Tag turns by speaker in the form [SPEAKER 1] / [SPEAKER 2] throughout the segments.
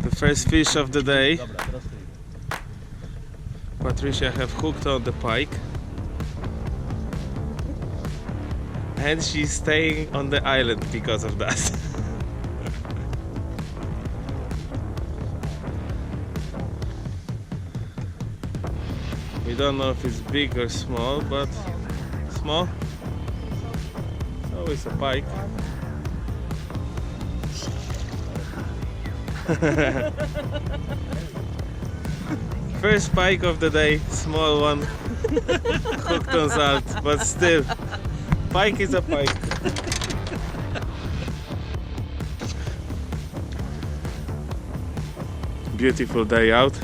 [SPEAKER 1] The first fish of the day. Patricia have hooked on the pike. And she's staying on the island because of that. We don't know if it's big or small, but small. Oh, it's a pike. First pike of the day, small one, hooked on salt, but still, pike is a pike. Beautiful day out.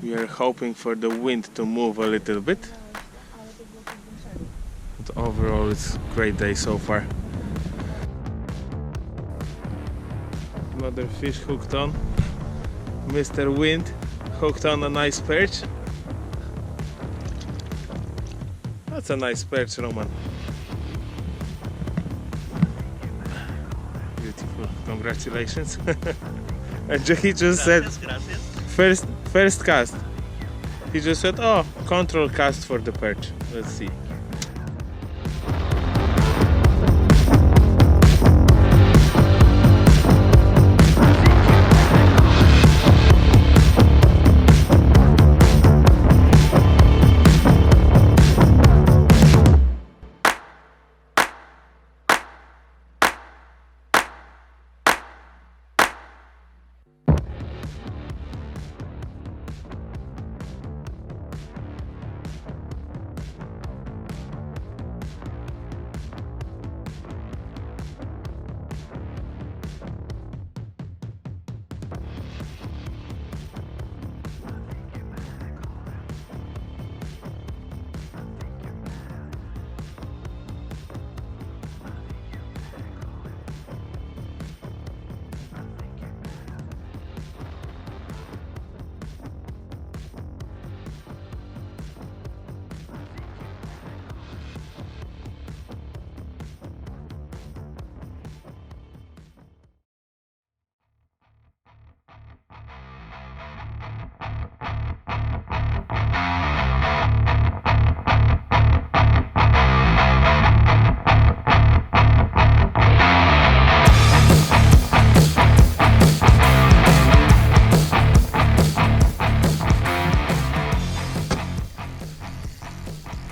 [SPEAKER 1] We are hoping for the wind to move a little bit. But overall, it's a great day so far. Another fish hooked on. Mr. Wind hooked on a nice perch. That's a nice perch, Roman. Beautiful, congratulations. And he just said, first cast. He just said, oh, control cast for the perch. Let's see.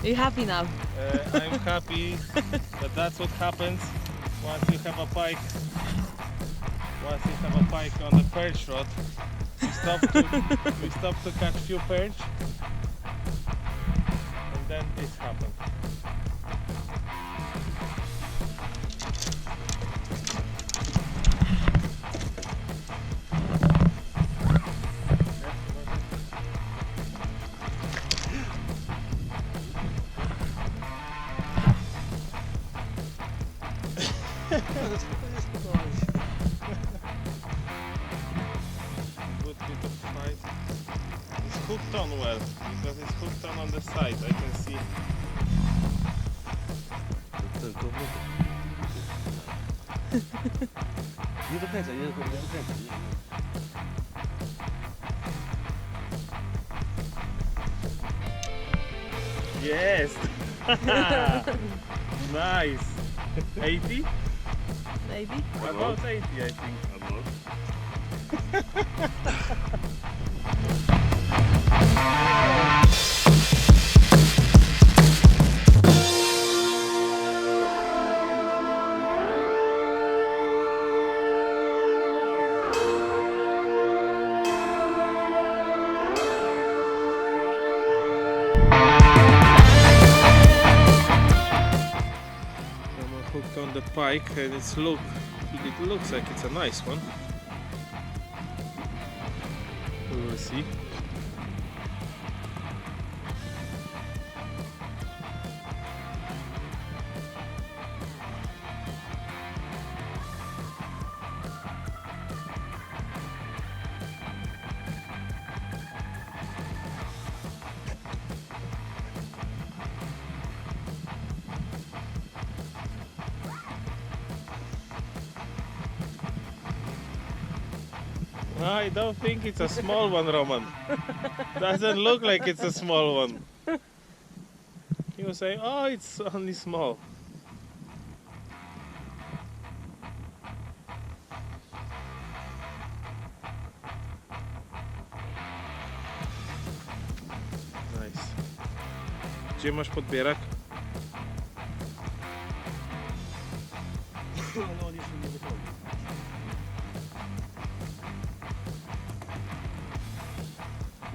[SPEAKER 2] Are you happy now?
[SPEAKER 1] I'm happy, but that's what happens once you have a pike. Once you have a pike on the perch rod, we stop to catch few perch, and then this happens. Good bit of fight. It's hooked on well, because it's hooked on the side, I can see.
[SPEAKER 3] Nie dokręcaj, nie dokręcaj.
[SPEAKER 1] Yes! Nice! 80?
[SPEAKER 2] Maybe?
[SPEAKER 1] About 80, I think. Hooked on the pike, and it looks like it's a nice one. We will see. I don't think it's a small one, Roman. Doesn't look like it's a small one. You say, oh, it's only small. Nice. Gdzie masz podbierak?
[SPEAKER 3] Ale on jeszcze nie gotowy.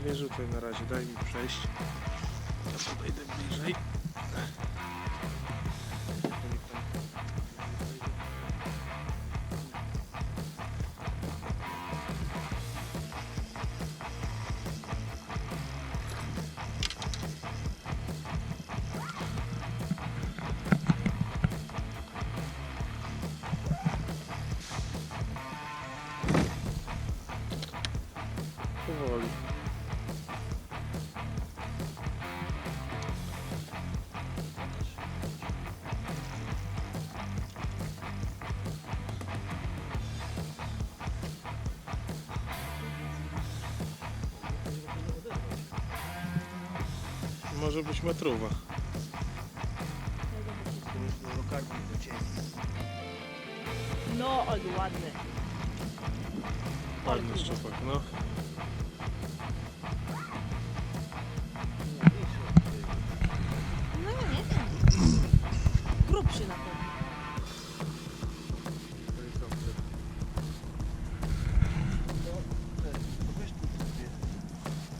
[SPEAKER 1] Nie rzucaj na razie, daj mi przejść. Ja podejdę bliżej. Powoli. Może być metrowa.
[SPEAKER 2] No, ale ładny.
[SPEAKER 1] Ładny szczupak, no.
[SPEAKER 2] No ja nie wiem. Grubszy na pewno.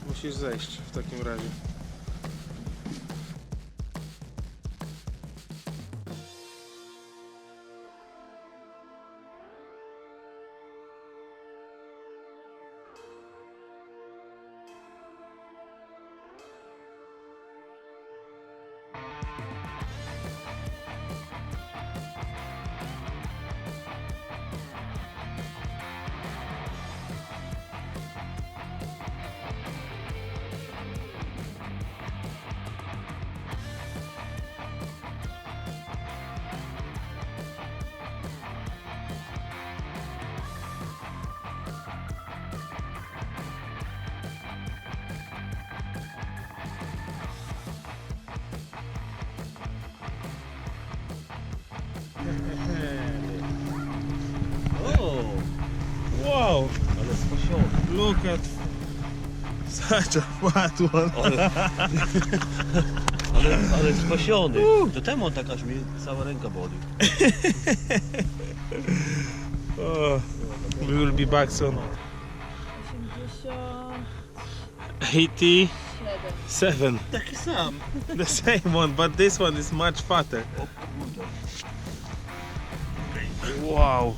[SPEAKER 1] Musisz zejść w takim razie.
[SPEAKER 3] O,
[SPEAKER 1] Wow!
[SPEAKER 3] ale spasiony.
[SPEAKER 1] Look at such a fat one.
[SPEAKER 3] Ale spasiony. To temu tak aż mi cała ręka boli.
[SPEAKER 1] Oh, we will be back soon.
[SPEAKER 2] 87.
[SPEAKER 1] 87.
[SPEAKER 3] Taki sam.
[SPEAKER 1] The same one, but this one is much fatter.
[SPEAKER 3] O kurde.
[SPEAKER 1] Wow.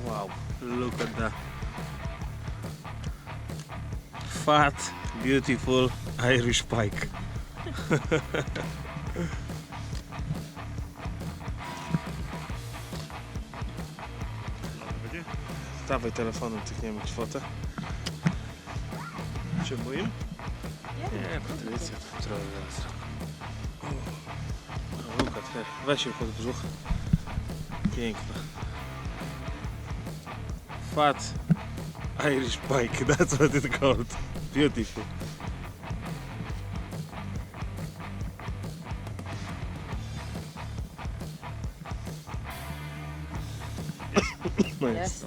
[SPEAKER 1] Wow, look at that. Fat, beautiful Irish pike. Dawaj telefonem, tykniemy kwotę. Czy moim? Nie, Patrycja, to trochę zaraz. O, look at her. Weź ją pod brzuch. Piękna. Fat Irish pike, that's what it's called. Beautiful.
[SPEAKER 2] Jest.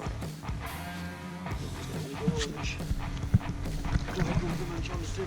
[SPEAKER 3] Trochę był wymęczony z tym.